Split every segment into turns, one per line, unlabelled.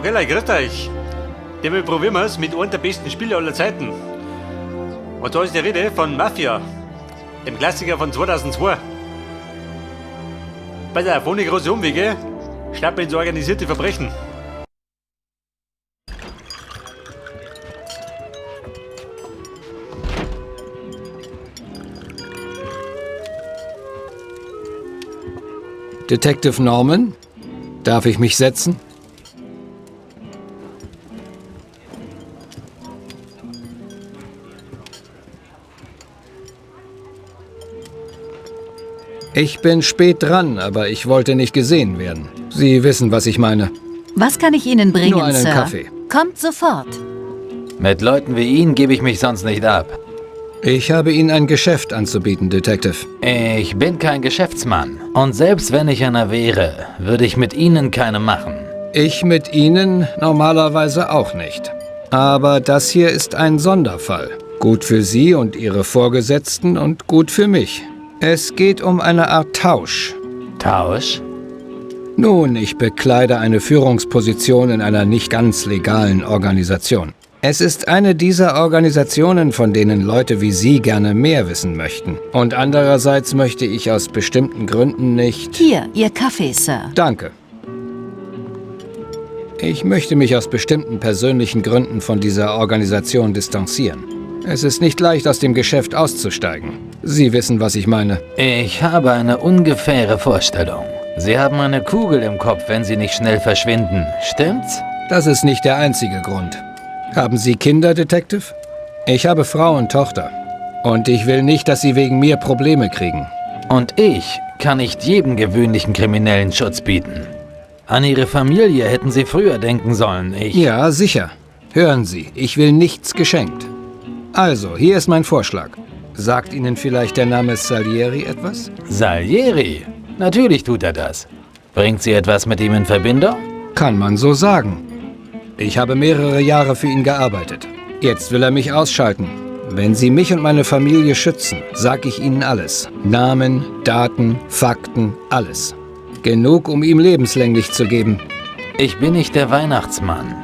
gell, grüßt euch. Damit probieren wir es mit einem der besten Spiele aller Zeiten. Und da ist die Rede von Mafia, dem Klassiker von 2002. Pass auf, ohne große Umwege, schnappen ins organisierte Verbrechen.
Detective Norman, darf ich mich setzen? Ich bin spät dran, aber ich wollte nicht gesehen werden. Sie wissen, was ich meine.
Was kann ich Ihnen bringen,
Nur einen
Sir?
Kaffee.
Kommt sofort.
Mit Leuten wie Ihnen gebe ich mich sonst nicht ab.
Ich habe Ihnen ein Geschäft anzubieten, Detective.
Ich bin kein Geschäftsmann. Und selbst wenn ich einer wäre, würde ich mit Ihnen keine machen.
Ich mit Ihnen normalerweise auch nicht. Aber das hier ist ein Sonderfall. Gut für Sie und Ihre Vorgesetzten und gut für mich. Es geht um eine Art Tausch.
Tausch?
Nun, ich bekleide eine Führungsposition in einer nicht ganz legalen Organisation. Es ist eine dieser Organisationen, von denen Leute wie Sie gerne mehr wissen möchten. Und andererseits möchte ich aus bestimmten Gründen nicht...
Hier, Ihr Kaffee, Sir.
Danke. Ich möchte mich aus bestimmten persönlichen Gründen von dieser Organisation distanzieren. Es ist nicht leicht, aus dem Geschäft auszusteigen. Sie wissen, was ich meine.
Ich habe eine ungefähre Vorstellung. Sie haben eine Kugel im Kopf, wenn Sie nicht schnell verschwinden. Stimmt's?
Das ist nicht der einzige Grund. Haben Sie Kinder, Detective? Ich habe Frau und Tochter. Und ich will nicht, dass Sie wegen mir Probleme kriegen.
Und ich kann nicht jedem gewöhnlichen Kriminellen Schutz bieten. An Ihre Familie hätten Sie früher denken sollen.
Ja, sicher. Hören Sie, ich will nichts geschenkt. Also, hier ist mein Vorschlag. Sagt Ihnen vielleicht der Name Salieri etwas?
Salieri? Natürlich tut er das. Bringt Sie etwas mit ihm in Verbindung?
Kann man so sagen. Ich habe mehrere Jahre für ihn gearbeitet. Jetzt will er mich ausschalten. Wenn Sie mich und meine Familie schützen, sag ich Ihnen alles. Namen, Daten, Fakten, alles. Genug, um ihm lebenslänglich zu geben.
Ich bin nicht der Weihnachtsmann.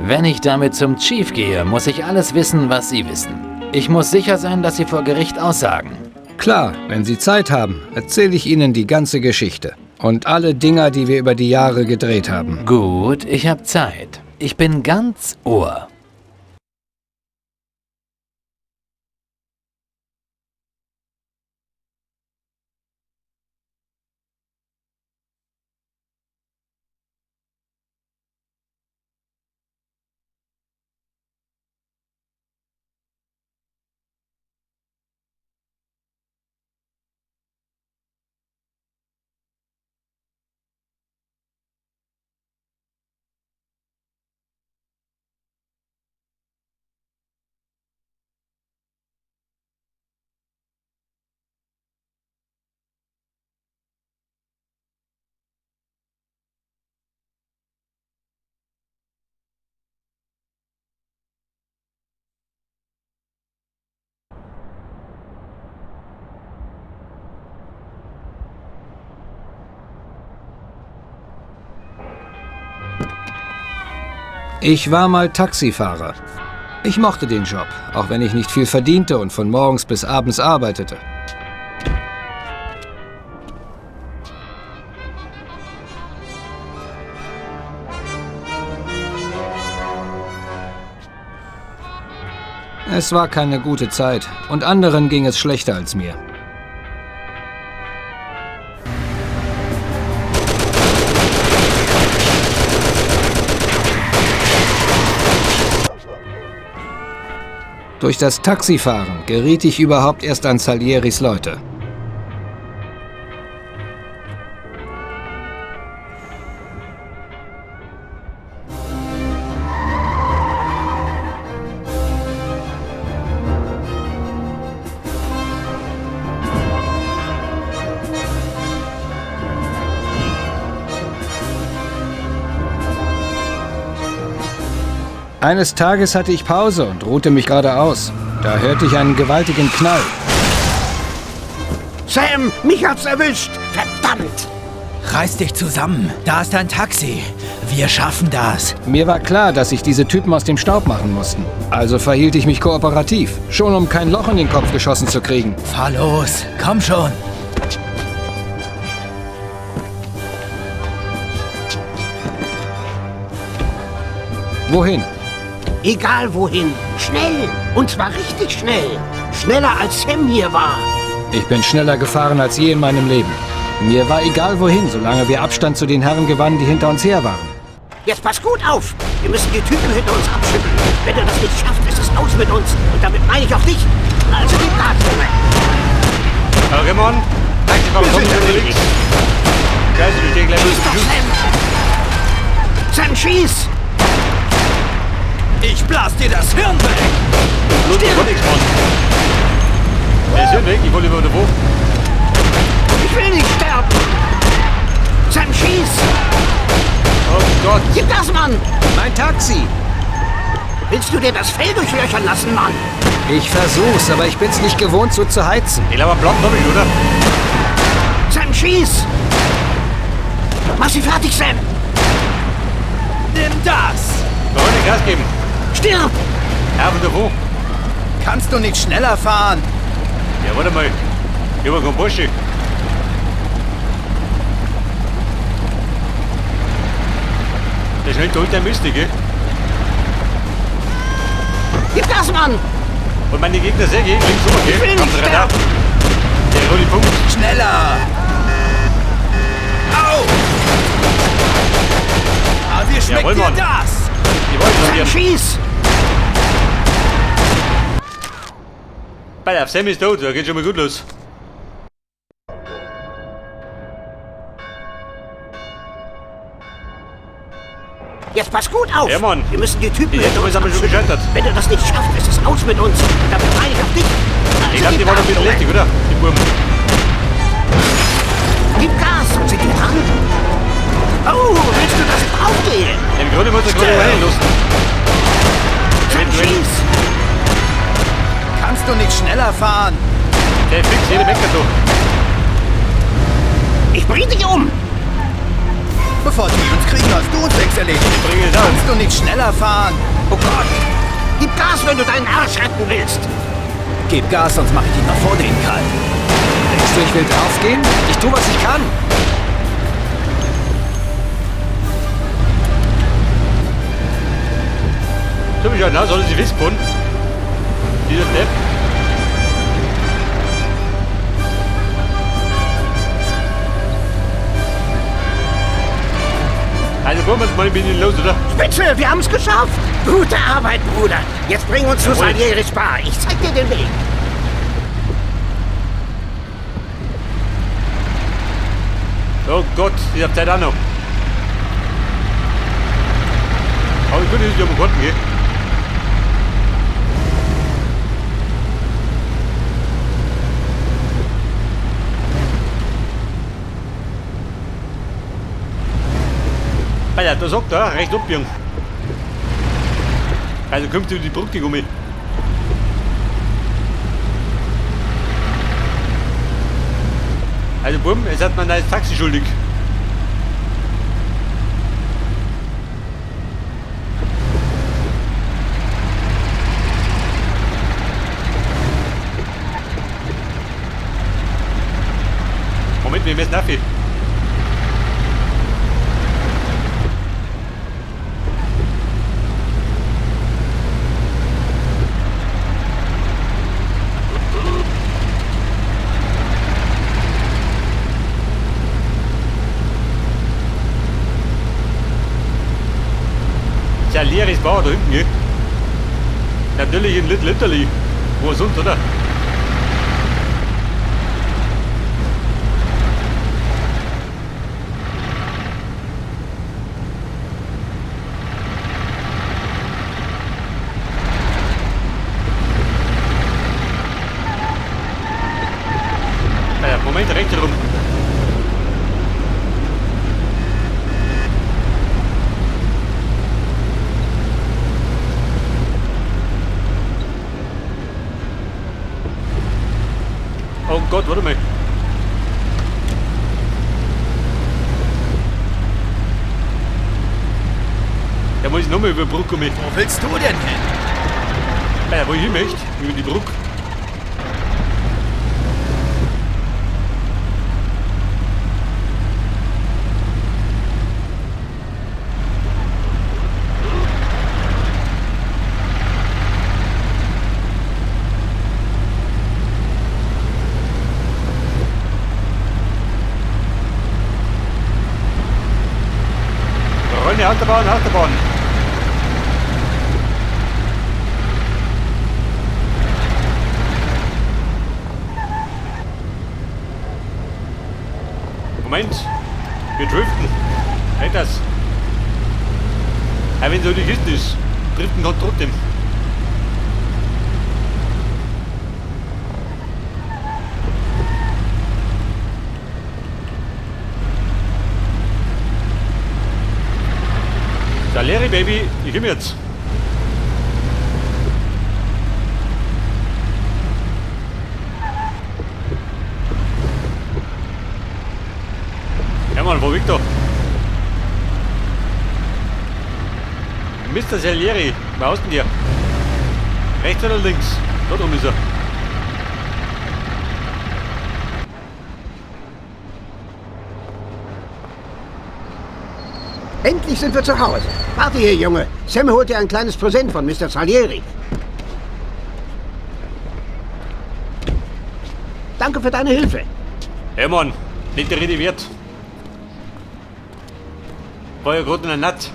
Wenn ich damit zum Chief gehe, muss ich alles wissen, was Sie wissen. Ich muss sicher sein, dass Sie vor Gericht aussagen.
Klar, wenn Sie Zeit haben, erzähle ich Ihnen die ganze Geschichte. Und alle Dinger, die wir über die Jahre gedreht haben.
Gut, ich habe Zeit. Ich bin ganz Ohr.
Ich war mal Taxifahrer. Ich mochte den Job, auch wenn ich nicht viel verdiente und von morgens bis abends arbeitete. Es war keine gute Zeit und anderen ging es schlechter als mir. Durch das Taxifahren geriet ich überhaupt erst an Salieris Leute. Eines Tages hatte ich Pause und ruhte mich gerade aus. Da hörte ich einen gewaltigen Knall.
Sam, mich hat's erwischt! Verdammt!
Reiß dich zusammen. Da ist ein Taxi.
Wir schaffen das.
Mir war klar, dass sich diese Typen aus dem Staub machen mussten. Also verhielt ich mich kooperativ, schon um kein Loch in den Kopf geschossen zu kriegen.
Fahr los. Komm schon.
Wohin?
Egal wohin. Schnell. Und zwar richtig schnell. Schneller als Sam hier war.
Ich bin schneller gefahren als je in meinem Leben. Mir war egal wohin, solange wir Abstand zu den Herren gewannen, die hinter uns her waren.
Jetzt pass gut auf. Wir müssen die Typen hinter uns abschütteln. Wenn du das nicht schaffst, ist es aus mit uns. Und damit meine ich auch dich. Also gib Gas, Junge.
Ramon, Taxifahrer, komm nicht unterwegs. Scheiße, wir stehen gleich
Schieß
los.
doch, Sam. Sam, schieß.
Ich blas dir das Hirn weg.
Los, ich wollte nichts machen. Der ist weg, ich wollte über den Hof.
Ich will nicht sterben. Sam, schieß.
Oh Gott.
Gib Gas, Mann.
Mein Taxi!
Willst du dir das Fell durchlöchern lassen, Mann?
Ich versuch's, aber ich bin's nicht gewohnt, so zu heizen.
Ich glaube, Block noch nicht, oder?
Sam, schieß. Mach sie fertig, Sam.
Nimm das.
Wir wollen Gas geben.
Stirb.
Ja, von der Hof.
Kannst du nicht schneller fahren?
Ja, warte mal. Hier war kein Bursche. Der schnell holt der Miste, gell?
Gib Gas, Mann.
Und meine Gegner sehr gehen, links rüber, gell?
Ich will nicht
Am Radar.
sterben.
Der rote Punkt.
Schneller. Au. Aber wir schmecken
Jawohl,
dir
Mann.
das.
Die wollen
Sam,
probieren.
schieß.
Bei Sam ist tot, da geht schon mal gut los.
Jetzt pass gut auf.
Ja, Mann.
Wir müssen die Typen
Die
hinter
Rettung
uns
ist aber schon
abschütteln.
gescheitert.
Wenn du das nicht schaffst, ist es aus mit uns. Und damit meine ich auch dich. Also
Ich glaube,
gib
die waren
Gas,
noch wieder
Junge.
richtig, oder? Die Burmen.
Gib Gas. Sind die dran? Oh, willst du das draufgehen?
Im Grunde muss er gerade rein lassen.
Sam, schieß.
Kannst du nicht schneller fahren?
Der fix jede Mecker durch.
Ich bring dich um.
Bevor die uns kriegen, hast du uns sechs erledigt.
Bring ihn down.
Kannst du nicht schneller fahren?
Oh Gott. Gib Gas, wenn du deinen Arsch retten willst.
Gib Gas, sonst mach ich dich noch vor denen kalt.
Denkst du, ich will draufgehen? Ich tu, was ich kann.
So wie na, sollen sie wissen, dieser Depp. Also wollen wir uns mal ein bisschen los, oder?
Spitze, wir haben es geschafft. Gute Arbeit, Bruder. Jetzt bring uns zu
Jawohl.
Salieri Spa. Ich zeig dir den Weg.
Oh Gott, ich hab Zeit auch noch. Aber ich könnte nicht um konnten, gell? Ja, da sagt er, rechts abbiegen. Also kommt über die Brücke um. Also Bumm, jetzt hat man ein Taxi schuldig. Moment, wir müssen nachher. Ja, leeres Bauer da hinten, gell? Natürlich in Little Italy. Wo sonst, oder? Ja, Moment, rechts herum. Oh Gott, warte mal. Da muss ich nochmal über die Brücke kommen.
Wo willst du denn hin?
Ja, wo ich hin möchte, über die Brücke. Autobahn. Moment, wir driften. Halt das. Aber wenn so die Kiste ist, driften kann trotzdem. Salieri, Baby, ich komm jetzt. Ja Mann, wo Victor? Mr. Salieri, wo hast du denn hier? Rechts oder links? Da drum ist er.
Endlich sind wir zu Hause. Warte hier, Junge. Sam holt dir ein kleines Präsent von Mr. Salieri. Danke für deine Hilfe.
Hey Mann, nicht der Rede wert. War ja gerade in der Natt.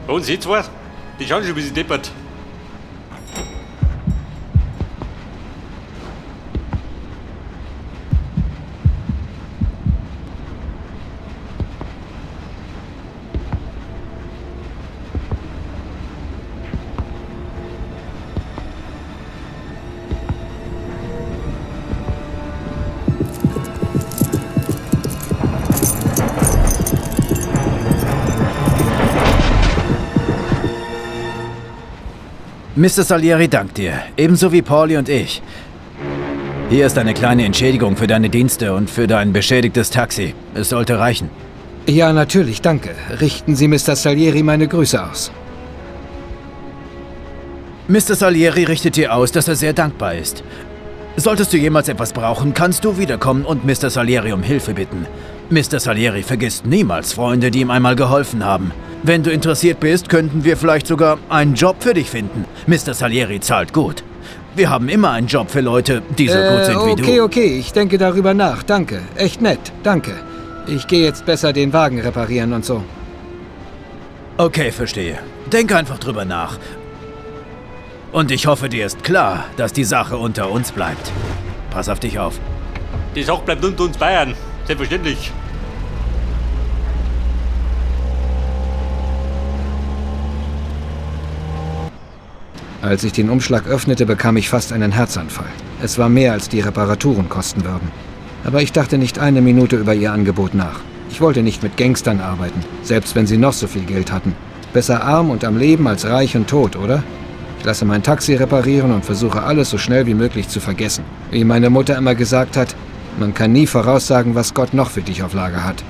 Und sie zwei, die schauen schon, wie sie deppert.
Mr. Salieri dankt dir, ebenso wie Paulie und ich. Hier ist eine kleine Entschädigung für deine Dienste und für dein beschädigtes Taxi. Es sollte reichen.
Ja, natürlich, danke. Richten Sie Mr. Salieri meine Grüße aus.
Mr. Salieri richtet dir aus, dass er sehr dankbar ist. Solltest du jemals etwas brauchen, kannst du wiederkommen und Mr. Salieri um Hilfe bitten. Mr. Salieri vergisst niemals Freunde, die ihm einmal geholfen haben. Wenn du interessiert bist, könnten wir vielleicht sogar einen Job für dich finden. Mr. Salieri zahlt gut. Wir haben immer einen Job für Leute, die so gut sind wie du.
Okay, ich denke darüber nach. Danke. Echt nett. Danke. Ich gehe jetzt besser den Wagen reparieren und so.
Okay, verstehe. Denk einfach drüber nach. Und ich hoffe, dir ist klar, dass die Sache unter uns bleibt. Pass auf dich auf.
Die Sache bleibt unter uns Bayern. Selbstverständlich.
Als ich den Umschlag öffnete, bekam ich fast einen Herzanfall. Es war mehr, als die Reparaturen kosten würden. Aber ich dachte nicht eine Minute über ihr Angebot nach. Ich wollte nicht mit Gangstern arbeiten, selbst wenn sie noch so viel Geld hatten. Besser arm und am Leben als reich und tot, oder? Ich lasse mein Taxi reparieren und versuche alles so schnell wie möglich zu vergessen. Wie meine Mutter immer gesagt hat, man kann nie voraussagen, was Gott noch für dich auf Lager hat.